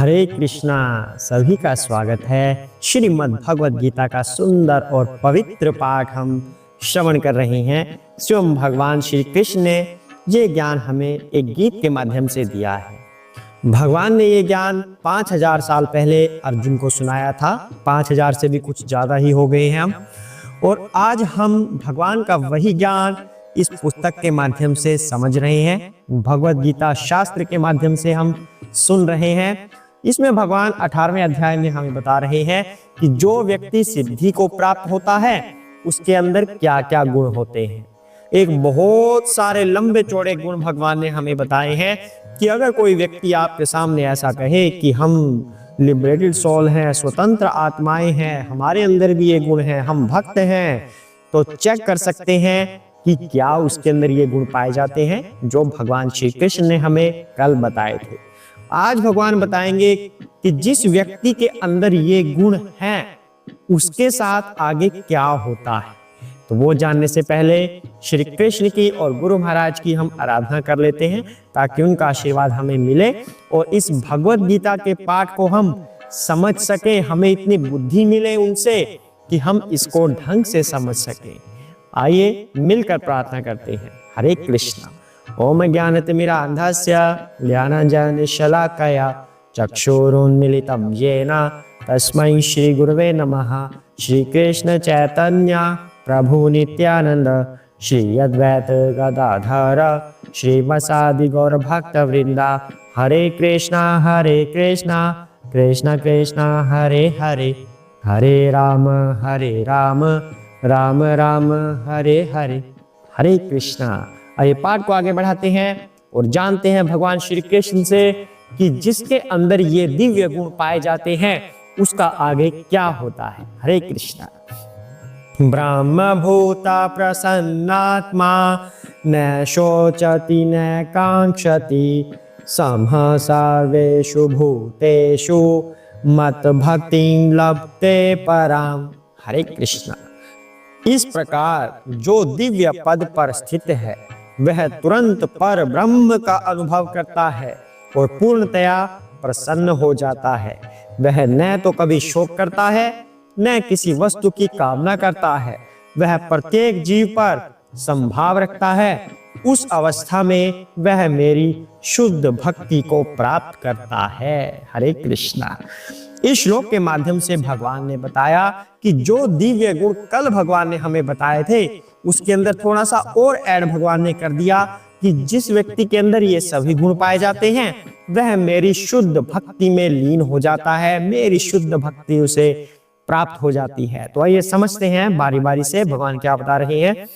हरे कृष्णा। सभी का स्वागत है। श्रीमद् भगवद गीता का सुंदर और पवित्र पाठ हम श्रवण कर रहे हैं। स्वयं भगवान श्री कृष्ण ने ये ज्ञान हमें एक गीत के माध्यम से दिया है। भगवान ने ये ज्ञान 5000 साल पहले अर्जुन को सुनाया था। 5000 से भी कुछ ज्यादा ही हो गए हैं हम, और आज हम भगवान का वही ज्ञान इस पुस्तक के माध्यम से समझ रहे हैं। भगवद गीता शास्त्र के माध्यम से हम सुन रहे हैं। इसमें भगवान 18वें अध्याय में हमें बता रहे हैं कि जो व्यक्ति सिद्धि को प्राप्त होता है उसके अंदर क्या क्या गुण होते हैं। एक बहुत सारे लंबे चौड़े गुण भगवान ने हमें बताए हैं कि अगर कोई व्यक्ति आपके सामने ऐसा कहे कि हम लिबरेटेड सोल हैं, स्वतंत्र आत्माएं हैं, हमारे अंदर भी ये गुण हैं, हम भक्त हैं, तो चेक कर सकते हैं कि क्या उसके अंदर ये गुण पाए जाते हैं जो भगवान श्री कृष्ण ने हमें कल बताए थे। आज भगवान बताएंगे कि जिस व्यक्ति के अंदर ये गुण हैं उसके साथ आगे क्या होता है। तो वो जानने से पहले श्री कृष्ण की और गुरु महाराज की हम आराधना कर लेते हैं ताकि उनका आशीर्वाद हमें मिले और इस भगवद गीता के पाठ को हम समझ सके, हमें इतनी बुद्धि मिले उनसे कि हम इसको ढंग से समझ सके। आइए मिलकर प्रार्थना करते हैं। हरे कृष्णा। ओम ज्ञानतिमिरान्धस्य ज्ञानाञ्जनशलाकया चक्षुरुन्मीलितं येन तस्मै श्री गुरवे नमः। श्री कृष्ण चैतन्य प्रभु नित्यानंद श्री अद्वैत गदाधर श्रीवासादि गौर भक्त वृंदा। हरे कृष्णा कृष्णा कृष्णा हरे हरे, हरे राम राम राम हरे हरे। हरे कृष्णा। आइए पाठ को आगे बढ़ाते हैं और जानते हैं भगवान श्री कृष्ण से कि जिसके अंदर ये दिव्य गुण पाए जाते हैं उसका आगे क्या होता है। हरे कृष्णा। ब्रह्म भूता प्रसन्नात्मा न शोचति न कांक्षति समः सर्वेषु भूतेषु मत भक्तिं लभते पराम। हरे कृष्णा। इस प्रकार जो दिव्य पद पर स्थित है वह तुरंत पर ब्रह्म का अनुभव करता है और पूर्णतया प्रसन्न हो जाता है। वह न तो कभी शोक करता है न किसी वस्तु की कामना करता है। वह प्रत्येक जीव पर संभाव रखता है। उस अवस्था में वह मेरी शुद्ध भक्ति को प्राप्त करता है। हरे कृष्णा। इस श्लोक के माध्यम से भगवान ने बताया कि जो दिव्य गुण कल भगवान ने हमें बताए थे उसके अंदर थोड़ा सा और ऐड भगवान ने कर दिया कि जिस व्यक्ति के अंदर ये सभी गुण पाए जाते हैं वह मेरी शुद्ध भक्ति में लीन हो जाता है, मेरी शुद्ध भक्ति उसे प्राप्त हो जाती है। तो आइए समझते हैं बारी बारी से भगवान क्या बता रहे हैं।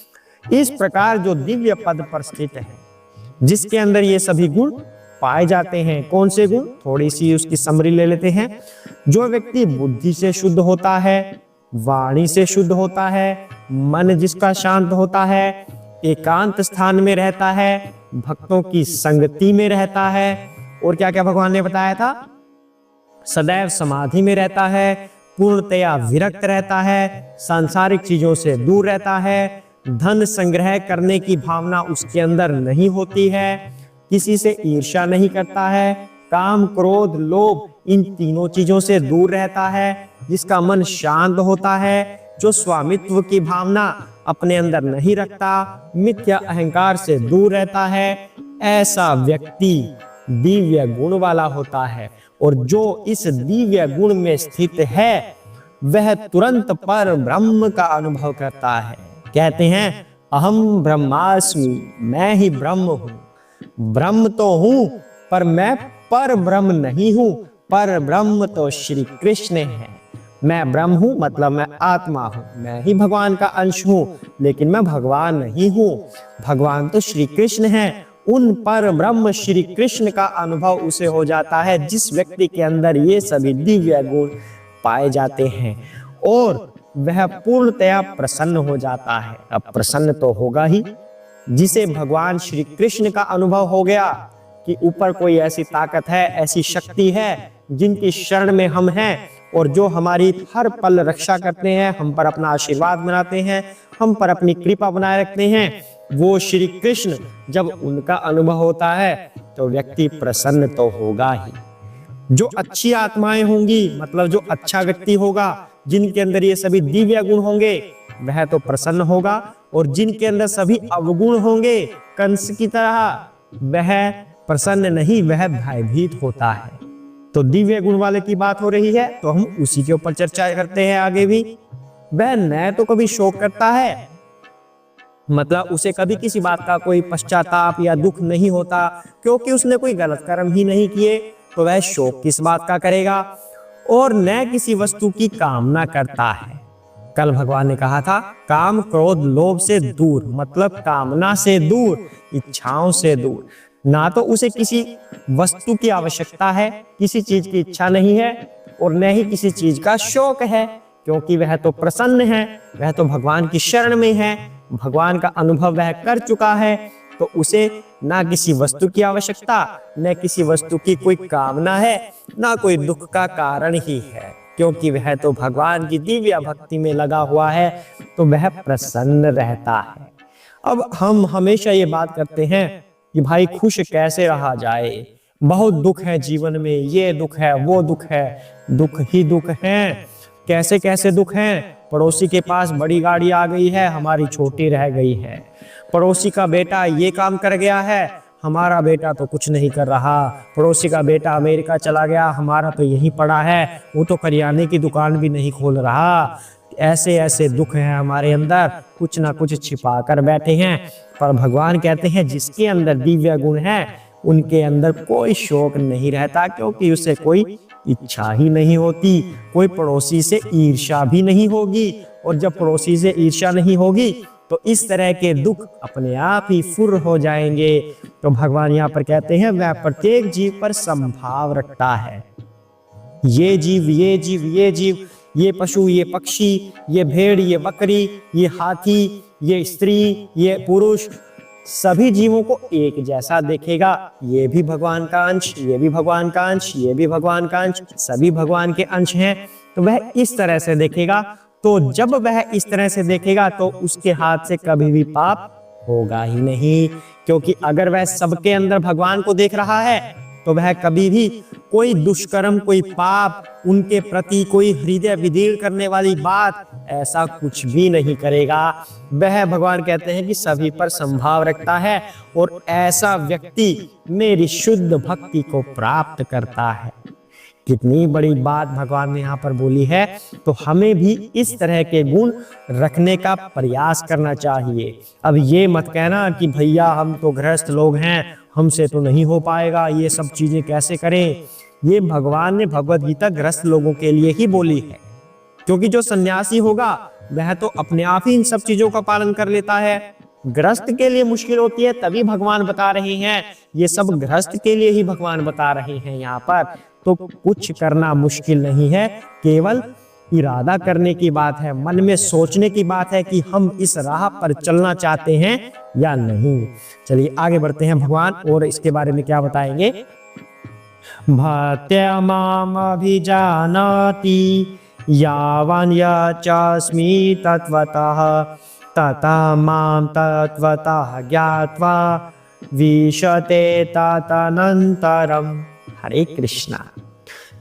इस प्रकार जो दिव्य पद पर स्थित है जिसके अंदर ये सभी गुण पाए जाते हैं। कौन से गुण? थोड़ी सी उसकी समरी ले लेते हैं। जो व्यक्ति बुद्धि से शुद्ध होता है, वाणी से शुद्ध होता है, मन जिसका शांत होता है, एकांत स्थान में रहता है, भक्तों की संगति में रहता है, और क्या क्या भगवान ने बताया था, सदैव समाधि में रहता है, पूर्णतया विरक्त रहता है, सांसारिक चीजों से दूर रहता है, धन संग्रह करने की भावना उसके अंदर नहीं होती है, किसी से ईर्ष्या नहीं करता है, काम क्रोध लोभ इन तीनों चीजों से दूर रहता है, जिसका मन शांत होता है, जो स्वामित्व की भावना अपने अंदर नहीं रखता, मिथ्या अहंकार से दूर रहता है, ऐसा व्यक्ति दिव्य गुण वाला होता है। और जो इस दिव्य गुण में स्थित है वह तुरंत पर ब्रह्म का अनुभव करता है। कहते हैं अहम ब्रह्मास्मि, मैं ही ब्रह्म हूँ। ब्रह्म तो हूं पर मैं पर ब्रह्म नहीं हूं। पर ब्रह्म तो श्री कृष्ण है। मैं ब्रह्म हूं मतलब मैं आत्मा हूं, मैं ही भगवान का अंश हूं, लेकिन मैं भगवान नहीं हूं। भगवान तो श्री कृष्ण है। उन पर ब्रह्म श्री कृष्ण का अनुभव उसे हो जाता है जिस व्यक्ति के अंदर ये सभी दिव्य गुण पाए जाते हैं, और वह पूर्णतया प्रसन्न हो जाता है। अब प्रसन्न तो होगा ही। जिसे भगवान श्री कृष्ण का अनुभव हो गया कि ऊपर कोई ऐसी ताकत है, ऐसी शक्ति है जिनकी शरण में हम हैं और जो हमारी हर पल रक्षा करते हैं, हम पर अपना आशीर्वाद बनाते हैं, हम पर अपनी कृपा बनाए रखते हैं, वो श्री कृष्ण जब उनका अनुभव होता है तो व्यक्ति प्रसन्न तो होगा ही। जो अच्छी आत्माएं होंगी, मतलब जो अच्छा व्यक्ति होगा, जिनके अंदर ये सभी दिव्य गुण होंगे, वह तो प्रसन्न होगा। और जिनके अंदर सभी अवगुण होंगे कंस की तरह, वह प्रसन्न नहीं, वह भयभीत होता है। तो दिव्य गुण वाले की बात हो रही है, तो हम उसी के ऊपर चर्चा करते हैं आगे भी। वह न तो कभी शोक करता है, मतलब उसे कभी किसी बात का कोई पश्चाताप या दुख नहीं होता, क्योंकि उसने कोई गलत कर्म ही नहीं किए, तो वह शोक किस बात का करेगा। और न किसी वस्तु की कामना करता है। कल भगवान ने कहा था काम क्रोध लोभ से दूर, मतलब कामना से दूर, इच्छाओं से दूर। ना तो उसे किसी वस्तु की आवश्यकता है, किसी चीज की इच्छा नहीं है, और न ही किसी चीज का शौक है, क्योंकि वह तो प्रसन्न है, वह तो भगवान की शरण में है, भगवान का अनुभव वह कर चुका है। तो उसे ना किसी वस्तु की आवश्यकता, न किसी वस्तु की कोई कामना है, ना कोई दुख का कारण ही है, क्योंकि वह तो भगवान की दिव्य भक्ति में लगा हुआ है, तो वह प्रसन्न रहता है। अब हम हमेशा ये बात करते हैं कि भाई खुश कैसे रहा जाए, बहुत दुख है जीवन में, ये दुख है वो दुख है, दुख ही दुख है। कैसे कैसे दुख हैं? पड़ोसी के पास बड़ी गाड़ी आ गई है, हमारी छोटी रह गई है। पड़ोसी का बेटा ये काम कर गया है, हमारा बेटा तो कुछ नहीं कर रहा। पड़ोसी का बेटा अमेरिका चला गया, हमारा तो यहीं पड़ा है, वो तो करियाने की दुकान भी नहीं खोल रहा। ऐसे ऐसे दुख हैं हमारे अंदर, कुछ ना कुछ छिपा कर बैठे हैं। पर भगवान कहते हैं जिसके अंदर दिव्य गुण है, उनके अंदर कोई शोक नहीं रहता, क्योंकि उसे कोई इच्छा ही नहीं होती, कोई पड़ोसी से ईर्ष्या भी नहीं होगी। और जब पड़ोसी से ईर्ष्या नहीं होगी, तो इस तरह के दुख अपने आप ही फुर हो जाएंगे। तो भगवान यहाँ पर कहते हैं वह प्रत्येक जीव पर संभाव रखता है। ये जीव, ये जीव, ये जीव, ये पशु, ये पक्षी, ये भेड़, ये बकरी, ये हाथी, ये स्त्री, ये पुरुष, सभी जीवों को एक जैसा देखेगा। ये भी भगवान का अंश, ये भी भगवान का अंश, ये भी भगवान का अंश, सभी भगवान के अंश हैं। तो वह इस तरह से देखेगा। तो जब वह इस तरह से देखेगा, तो उसके हाथ से कभी भी पाप होगा ही नहीं, क्योंकि अगर वह सबके अंदर भगवान को देख रहा है, तो वह कभी भी कोई दुष्कर्म, कोई पाप, उनके प्रति कोई हृदय विदीर्ण करने वाली बात, ऐसा कुछ भी नहीं करेगा। वह भगवान कहते हैं कि सभी पर संभाव रखता है, और ऐसा व्यक्ति मेरी शुद्ध भक्ति को प्राप्त करता है। कितनी बड़ी बात भगवान ने यहाँ पर बोली है। तो हमें भी इस तरह के गुण रखने का प्रयास करना चाहिए। अब ये मत कहना कि भैया हम तो गृहस्थ लोग हैं, हमसे तो नहीं हो पाएगा, ये सब चीजें कैसे करें। ये भगवान ने भगवत गीता गृहस्थ लोगों के लिए ही बोली है, क्योंकि जो सन्यासी होगा वह तो अपने आप ही इन सब चीजों का पालन कर लेता है। गृहस्थ के लिए मुश्किल होती है, तभी भगवान बता रहे हैं। ये सब गृहस्थ के लिए ही भगवान बता रहे हैं यहाँ पर। तो कुछ करना मुश्किल नहीं है, केवल इरादा करने की बात है, मन में सोचने की बात है कि हम इस राह पर चलना चाहते हैं या नहीं। चलिए आगे बढ़ते हैं भगवान, और इसके बारे में क्या बताएंगे। भक्त्या माम अभिजानाति यावन्यचास्मि तत्वतः तथा माम तत्वतः ज्ञात्वा विशते तदनन्तरम्। हरे कृष्णा।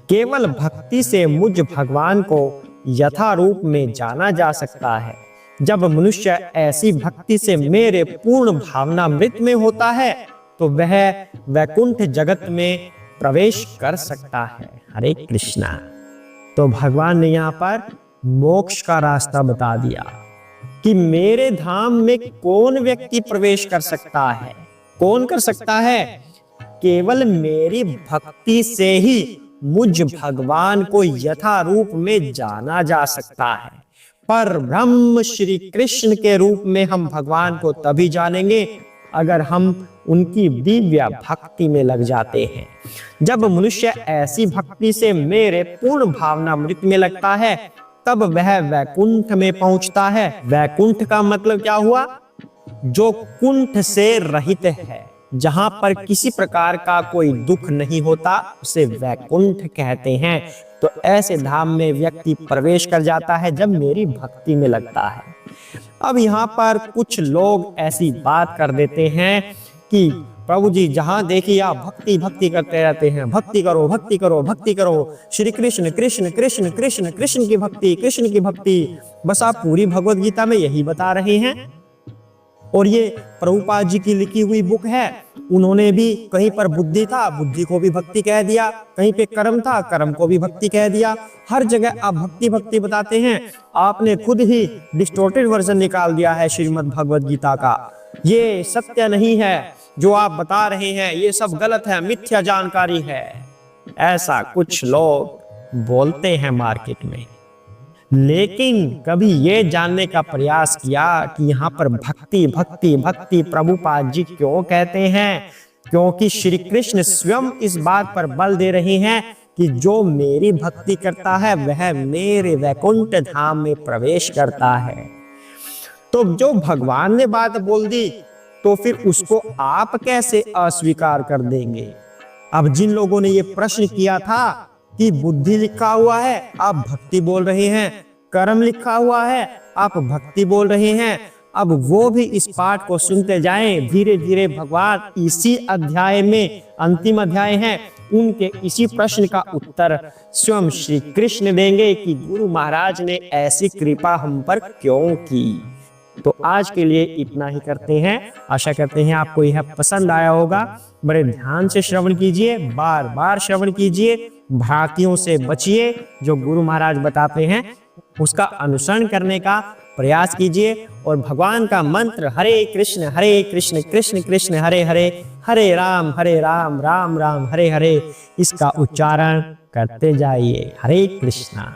केवल भक्ति से मुझ भगवान को यथारूप में जाना जा सकता है। जब मनुष्य ऐसी भक्ति से मेरे पूर्ण भावनामृत में होता है, तो वह वैकुंठ जगत में प्रवेश कर सकता है। हरे कृष्णा। तो भगवान ने यहाँ पर मोक्ष का रास्ता बता दिया कि मेरे धाम में कौन व्यक्ति प्रवेश कर सकता है। कौन कर सकता है? केवल मेरी भक्ति से ही मुझ भगवान को यथारूप में जाना जा सकता है। पर ब्रह्म श्री कृष्ण के रूप में हम भगवान को तभी जानेंगे अगर हम उनकी दिव्य भक्ति में लग जाते हैं। जब मनुष्य ऐसी भक्ति से मेरे पूर्ण भावनामृत में लगता है, तब वह वैकुंठ में पहुंचता है। वैकुंठ का मतलब क्या हुआ? जो कुंठ से रहित है, जहां पर किसी प्रकार का कोई दुख नहीं होता, उसे वैकुंठ कहते हैं। तो ऐसे धाम में व्यक्ति प्रवेश कर जाता है जब मेरी भक्ति में लगता है। अब यहाँ पर कुछ लोग ऐसी बात कर देते हैं कि प्रभु जी जहां देखिए आप भक्ति भक्ति करते रहते हैं, भक्ति करो भक्ति करो भक्ति करो, श्री कृष्ण कृष्ण कृष्ण कृष्ण कृष्ण की भक्ति, कृष्ण की भक्ति। बस आप पूरी भगवत गीता में यही बता रहे हैं। और ये प्रभुपाद जी की लिखी हुई बुक है, उन्होंने भी कहीं पर बुद्धि था, बुद्धि को भी भक्ति कह दिया, कहीं पे कर्म था, कर्म को भी भक्ति कह दिया। हर जगह आप भक्ति भक्ति बताते हैं। आपने खुद ही डिस्टोर्टेड वर्जन निकाल दिया है श्रीमद् भगवत गीता का। ये सत्य नहीं है जो आप बता रहे हैं, ये सब गलत है, मिथ्या जानकारी है, ऐसा कुछ लोग बोलते हैं मार्केट में। लेकिन कभी ये जानने का प्रयास किया कि यहाँ पर भक्ति भक्ति भक्ति प्रभुपाद जी क्यों कहते हैं? क्योंकि श्री कृष्ण स्वयं इस बात पर बल दे रहे हैं कि जो मेरी भक्ति करता है वह मेरे वैकुंठ धाम में प्रवेश करता है। तो जो भगवान ने बात बोल दी तो फिर उसको आप कैसे अस्वीकार कर देंगे? अब जिन लोगों ने ये प्रश्न किया था कि बुद्धि लिखा हुआ है आप भक्ति बोल रहे हैं, कर्म लिखा हुआ है आप भक्ति बोल रहे हैं, अब वो भी इस पाठ को सुनते जाएं। धीरे धीरे भगवान इसी अध्याय में, अंतिम अध्याय है, उनके इसी प्रश्न का उत्तर स्वयं श्री कृष्ण देंगे कि गुरु महाराज ने ऐसी कृपा हम पर क्यों की। तो आज के लिए इतना ही करते हैं। आशा करते हैं आपको यह पसंद आया होगा। बड़े ध्यान से श्रवण कीजिए, बार बार श्रवण कीजिए, भ्रांतियों से बचिए। जो गुरु महाराज बताते हैं उसका अनुसरण करने का प्रयास कीजिए और भगवान का मंत्र हरे कृष्ण कृष्ण कृष्ण हरे हरे, हरे राम राम राम हरे हरे, इसका उच्चारण करते जाइए। हरे कृष्णा।